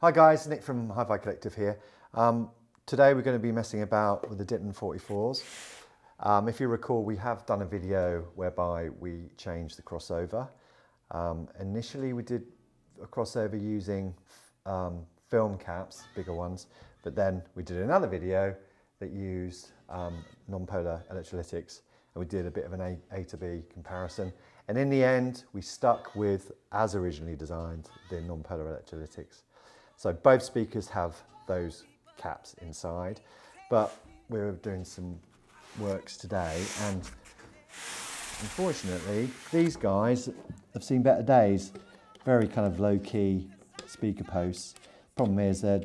Hi guys, Nick from HiFi Collective here. Today we're going to be messing about with the Ditton 44s. If you recall, we have done a video whereby we changed the crossover. Initially we did a crossover using film caps, bigger ones, but then we did another video that used non-polar electrolytics, and we did a bit of an A to B comparison. And in the end, we stuck with, as originally designed, the non-polar electrolytics. So both speakers have those caps inside, but we're doing some works today, and unfortunately these guys have seen better days. Very kind of low-key speaker posts. Problem is that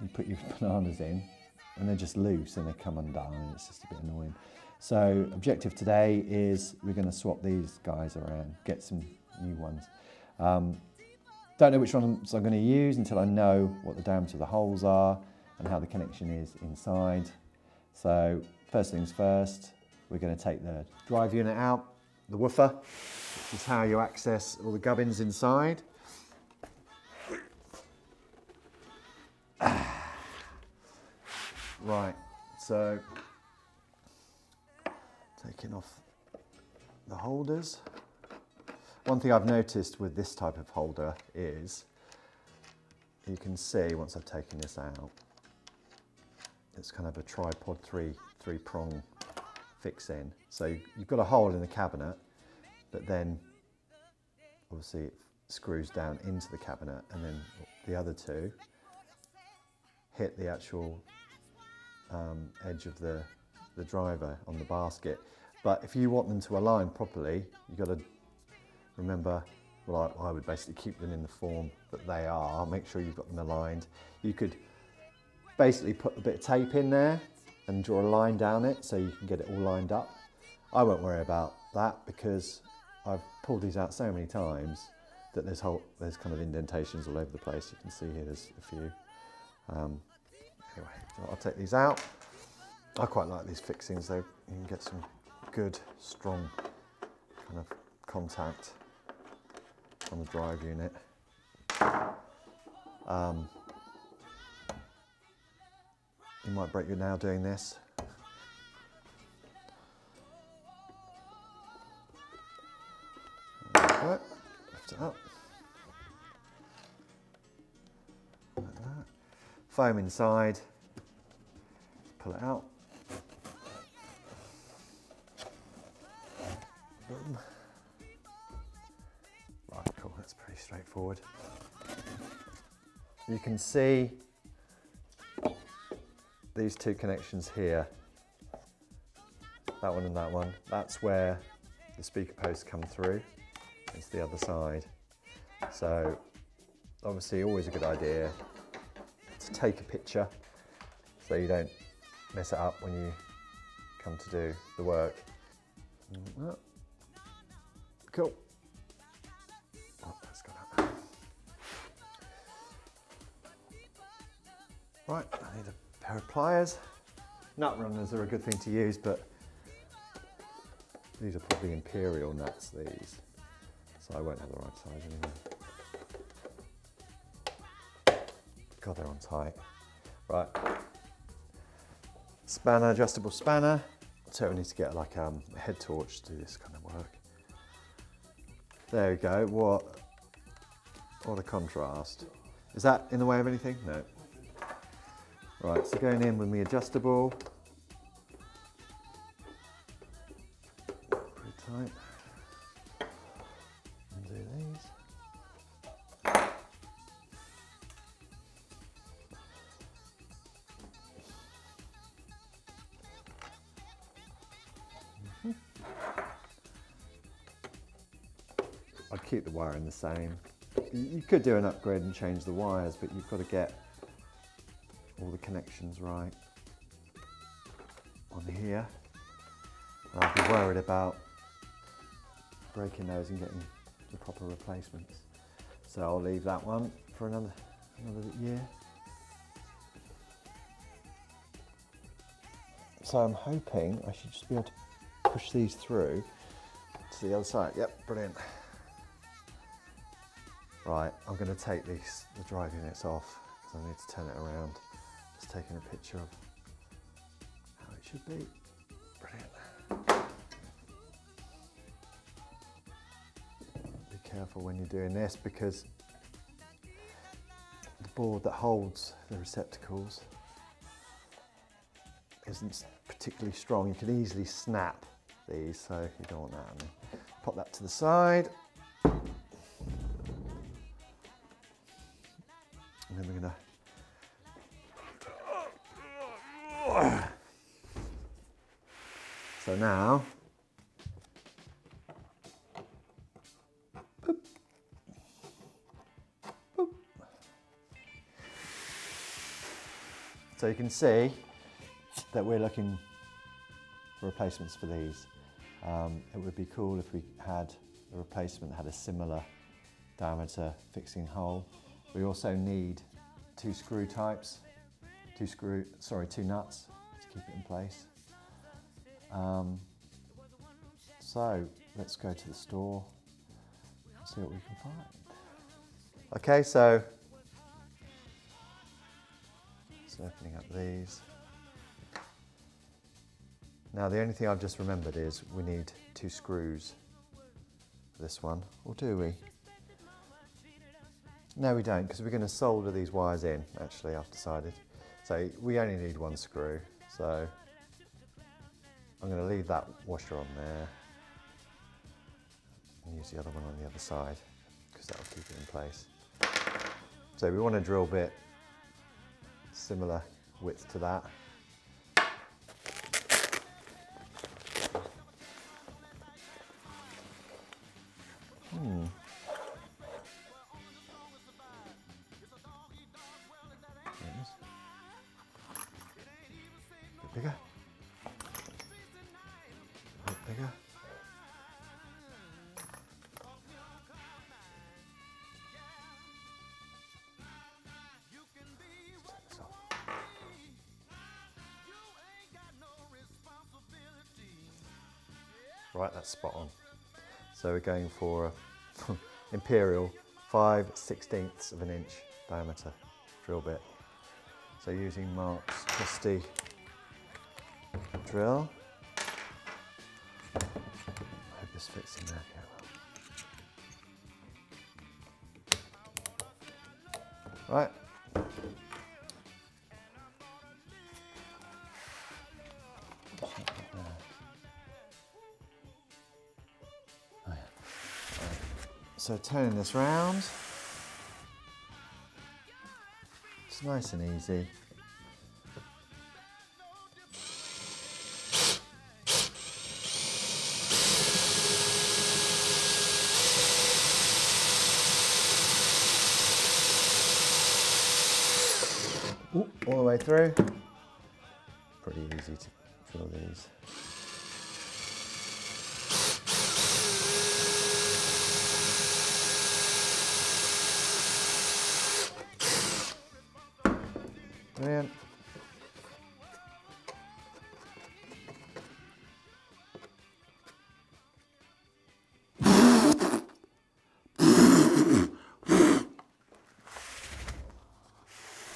you put your bananas in and they're just loose and they come undone, and it's just a bit annoying. So objective today is we're going to swap these guys around, get some new ones. Don't know which ones I'm going to use until I know what the diameter of the holes are and how the connection is inside. So first things first, we're going to take the drive unit out, the woofer, which is how you access all the gubbins inside. Right, so taking off the holders. One thing I've noticed with this type of holder is, you can see once I've taken this out, it's kind of a tripod three prong fix in. So you've got a hole in the cabinet, but then obviously it screws down into the cabinet, and then the other two hit the actual edge of the driver on the basket. But if you want them to align properly, you've got to remember, well, I would basically keep them in the form that they are, make sure you've got them aligned. You could basically put a bit of tape in there and draw a line down it so you can get it all lined up. I won't worry about that because I've pulled these out so many times that there's kind of indentations all over the place. You can see here there's a few. Anyway, so I'll take these out. I quite like these fixings though. You can get some good, strong kind of contact on the drive unit. You might break your nail doing this. There we go. Lift it up. Like that. Foam inside. Pull it out. Boom. Right, cool, that's pretty straightforward. You can see these two connections here, that one and that one. That's where the speaker posts come through. It's the other side. So obviously always a good idea to take a picture so you don't mess it up when you come to do the work. Cool. Oh, that's gone out. Right, I need a pair of pliers. Nut runners are a good thing to use, but these are probably imperial nuts, these. So I won't have the right size anymore. God, they're on tight. Right. Spanner, adjustable spanner. So we need to get like a head torch to do this kind of work. There we go, what a contrast. Is that in the way of anything? No. Right, so going in with the adjustable. Pretty tight. Undo these. I'd keep the wiring the same. You could do an upgrade and change the wires, but you've got to get all the connections right on here. And I'd be worried about breaking those and getting the proper replacements. So I'll leave that one for another year. So I'm hoping I should just be able to push these through to the other side. Yep, brilliant. Right, I'm going to take the drive units off because I need to turn it around. Just taking a picture of how it should be. Brilliant. Be careful when you're doing this because the board that holds the receptacles isn't particularly strong. You can easily snap these, so you don't want that on there. Pop that to the side. And then we're going to... So now... Boop. Boop. So you can see that we're looking for replacements for these. It would be cool if we had a replacement that had a similar diameter fixing hole. We also need two screw types, two nuts to keep it in place. So let's go to the store and see what we can find. Okay, so just opening up these. Now the only thing I've just remembered is we need two screws for this one, or do we? No, we don't, because we're going to solder these wires in, actually, I've decided. So we only need one screw, so I'm going to leave that washer on there and use the other one on the other side, because that will keep it in place. So we want a drill bit similar width to that. Bigger. A bit bigger. Let's turn this off. Right, that's spot on. So we're going for a Imperial 5/16 of an inch diameter drill bit. So using Mark's trusty drill. I hope this fits in there. Yeah, well. Right. Oh, yeah. Right. So turning this round. It's nice and easy. Ooh, all the way through. Pretty easy to drill these. Brilliant.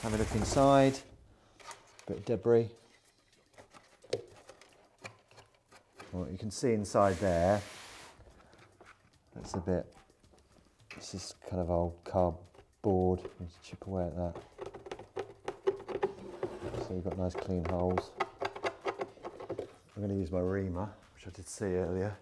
Have a look inside, bit of debris. Well, you can see inside there, that's a bit, this is kind of old cardboard, you need to chip away at that. So you've got nice clean holes. I'm going to use my reamer, which I did see earlier.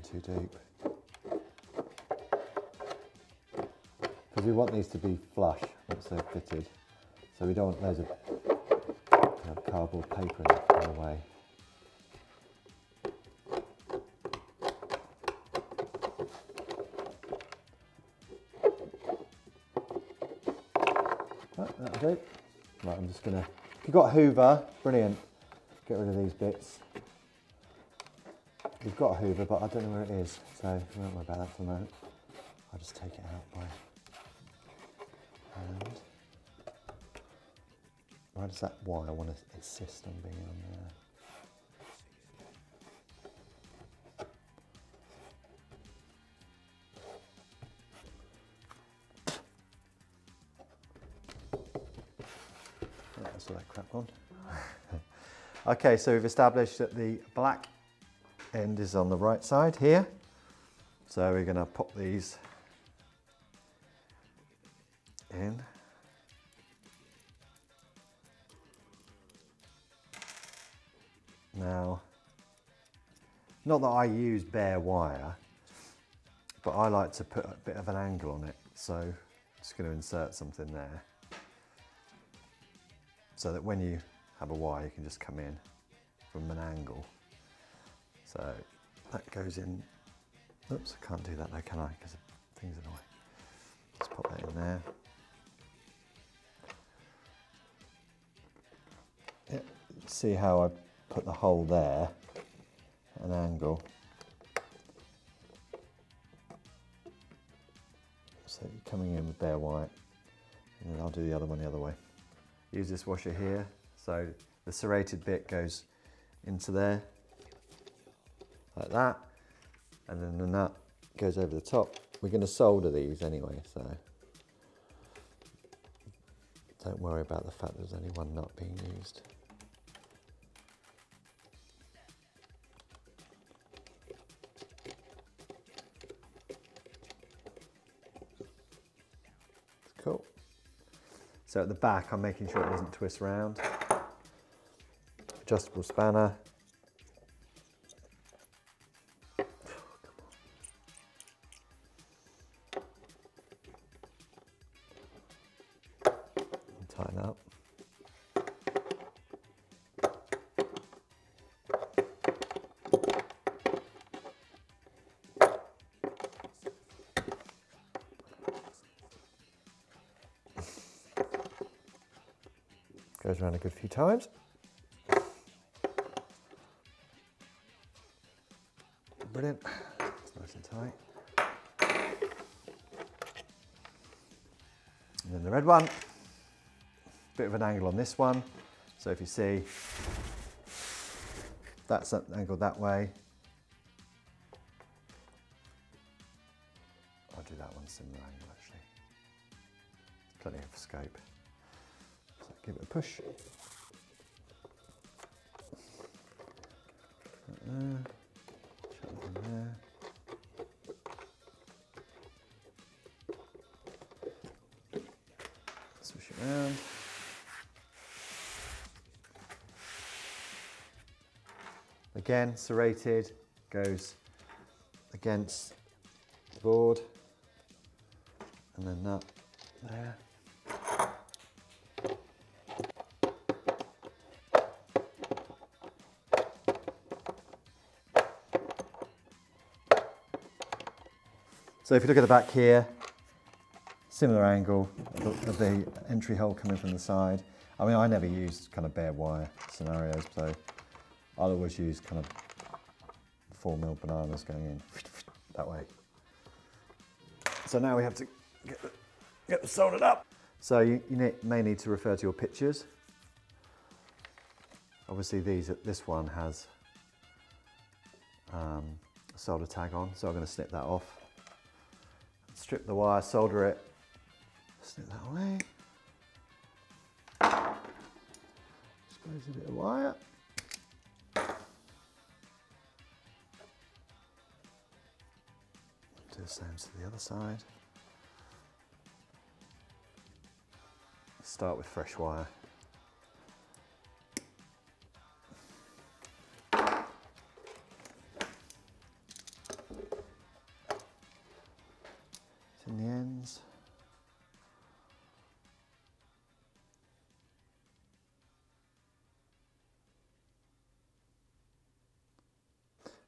Too deep, because we want these to be flush once they're fitted, so we don't want loads of cardboard paper in the way. Right, that'll do. Right, I'm just gonna, if you've got a Hoover, brilliant, get rid of these bits. We've got a Hoover, but I don't know where it is, so we won't worry about that for the moment. I'll just take it out by hand. Why does that wire want to insist on being on there? That's all that crap on. Okay, so we've established that the black end is on the right side here. So we're going to pop these in. Now, not that I use bare wire, but I like to put a bit of an angle on it. So I'm just going to insert something there, so that when you have a wire, you can just come in from an angle. So that goes in. Oops, I can't do that though, can I? Because things annoy. Just pop that in there. Yeah, see how I put the hole there, an angle. So you're coming in with bare white, and then I'll do the other one the other way. Use this washer here, so the serrated bit goes into there, like that, and then the nut goes over the top. We're going to solder these anyway, so don't worry about the fact there's only one nut being used. Cool. So at the back, I'm making sure it doesn't twist round. Adjustable spanner. And tighten up. Goes around a good few times. Brilliant. It's nice and tight. And then the red one. Bit of an angle on this one. So if you see, that's angled that way. I'll do that one similar angle actually. Plenty of scope. Give it a push. Shut that in there. Swish it around. Again, serrated, goes against the board, and then that there. So if you look at the back here, similar angle of the entry hole coming from the side. I mean, I never use kind of bare wire scenarios, so I'll always use kind of 4mm bananas going in that way. So now we have to get them soldered up. So you may need to refer to your pictures. Obviously this one has a solder tag on, so I'm going to snip that off. Strip the wire, solder it, snip that away. Expose a bit of wire. Do the same to the other side. Start with fresh wire. In the ends.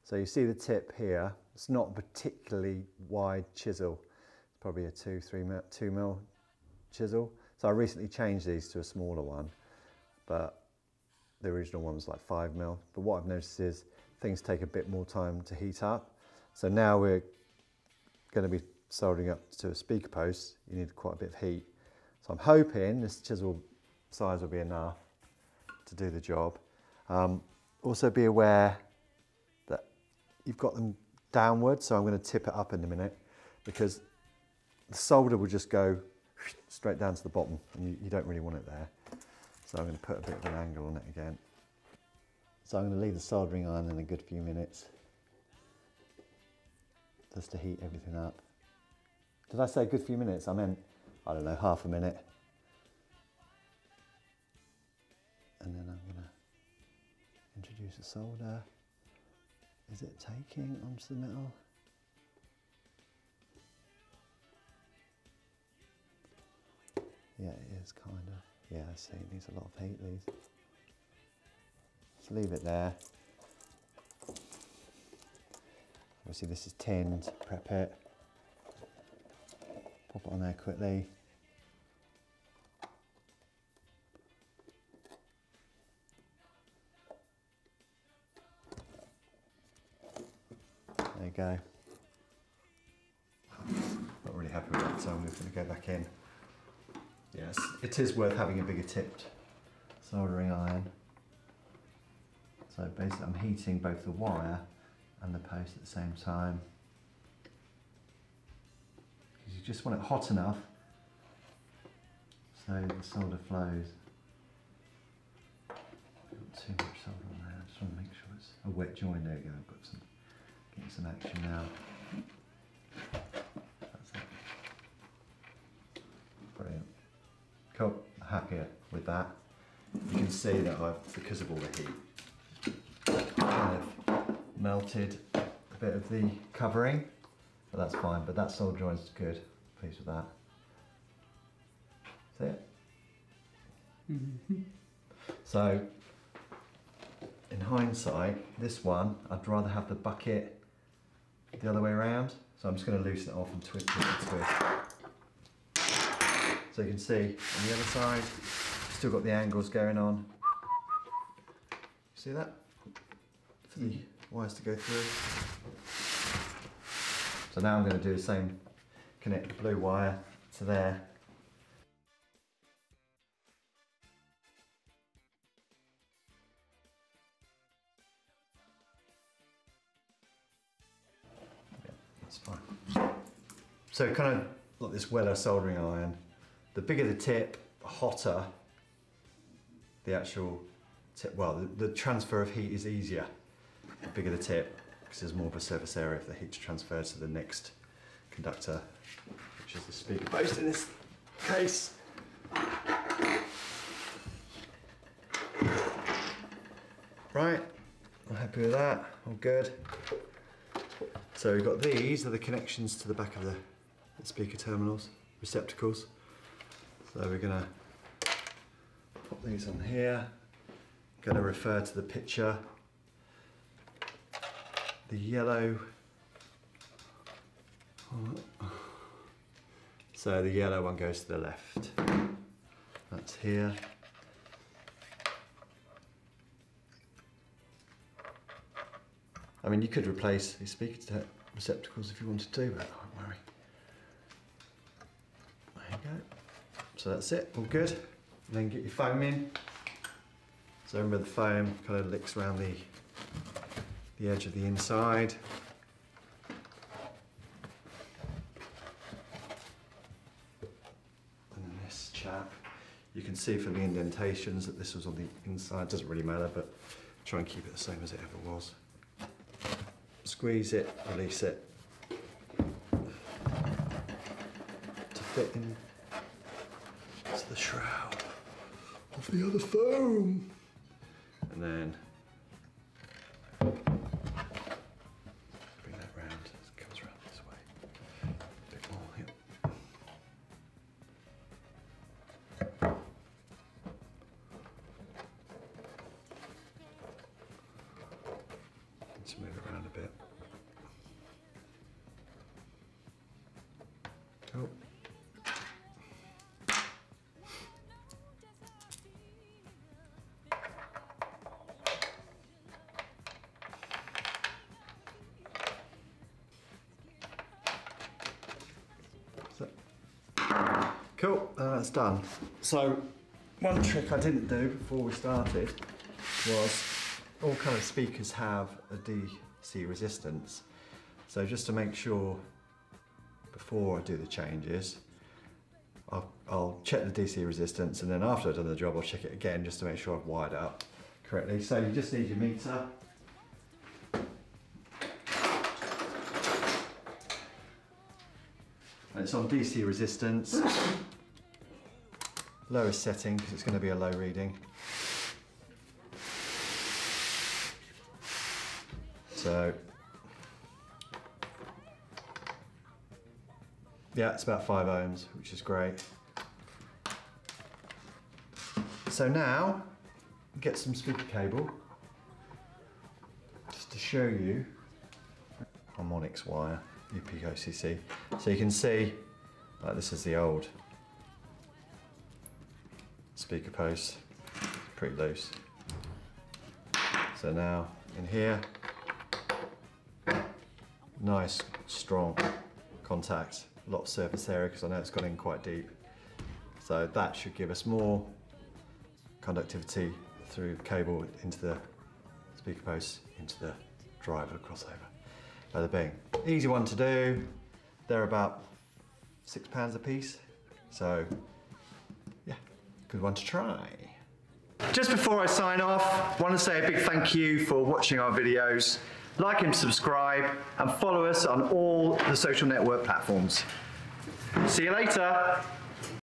So you see the tip here, it's not a particularly wide chisel, it's probably a 2mm chisel. So I recently changed these to a smaller one, but the original one was like 5mm. But what I've noticed is things take a bit more time to heat up. So now we're going to be soldering up to a speaker post. You need quite a bit of heat. So I'm hoping this chisel size will be enough. to do the job. Also be aware that you've got them downward, so I'm going to tip it up in a minute because the solder will just go straight down to the bottom and you don't really want it there. So I'm going to put a bit of an angle on it again. So I'm going to leave the soldering iron in a good few minutes just to heat everything up. Did I say a good few minutes? I meant, I don't know, half a minute. And then I'm going to introduce the solder. Is it taking onto the metal? Yeah, it is kind of. Yeah, I see, it needs a lot of heat, these. Just leave it there. Obviously this is tinned, prep it. Pop it on there quickly. There you go. Not really happy with that, so I'm going to go back in. Yes, it is worth having a bigger tipped soldering iron. So basically I'm heating both the wire and the post at the same time. Because you just want it hot enough so the solder flows. Got too much solder on there, I just want to make sure it's a wet join. There you go, I've got some, getting some action now. That's it. Brilliant. Cool, happy with that. You can see that I've, because of all the heat, kind of melted a bit of the covering, but that's fine. But that solder joint's good. Pleased with that. See it? So, in hindsight, this one, I'd rather have the bucket the other way around. So I'm just going to loosen it off and twist. So you can see on the other side, still got the angles going on. See that? For the wires to go through. So now I'm going to do the same, connect the blue wire to there. Yeah, that's fine. So kind of like this Weller soldering iron. The bigger the tip, the hotter the actual tip. Well, the transfer of heat is easier the bigger the tip, because there's more of a surface area for the heat to transfer to the next conductor, which is the speaker post in this case. Right, I'm happy with that, all good. So we've got these are the connections to the back of the speaker terminals, receptacles. So we're going to pop these on here. Going to refer to the picture. The yellow. So the yellow one goes to the left. That's here. I mean, you could replace these speaker receptacles if you wanted to, but don't worry. There you go. So that's it, all good. And then get your foam in. So remember the foam kind of licks around the edge of the inside. And then this chap, you can see from the indentations that this was on the inside. Doesn't really matter, but try and keep it the same as it ever was. Squeeze it, release it to fit in to the shroud of the other foam. And then bring that round, it comes around this way. A bit more, yep. Let's move it around a bit. Cool. Cool, that's done. So One trick I didn't do before we started was all kind of speakers have a DC resistance. So just to make sure before I do the changes, I'll check the DC resistance, and then after I've done the job I'll check it again just to make sure I've wired it up correctly. So you just need your meter. And it's on DC resistance. Lowest setting because it's going to be a low reading. So yeah, it's about 5 ohms, which is great. So now get some speaker cable just to show you harmonics wire, UPOCC. So you can see, like, this is the old speaker post, pretty loose. So now in here, nice strong contact, a lot of surface area because I know it's gone in quite deep. So that should give us more conductivity through cable into the speaker post, into the driver crossover. Bada bing. Easy one to do. They're about £6 a piece. So yeah, good one to try. Just before I sign off, I want to say a big thank you for watching our videos. Like and subscribe, and follow us on all the social network platforms. See you later.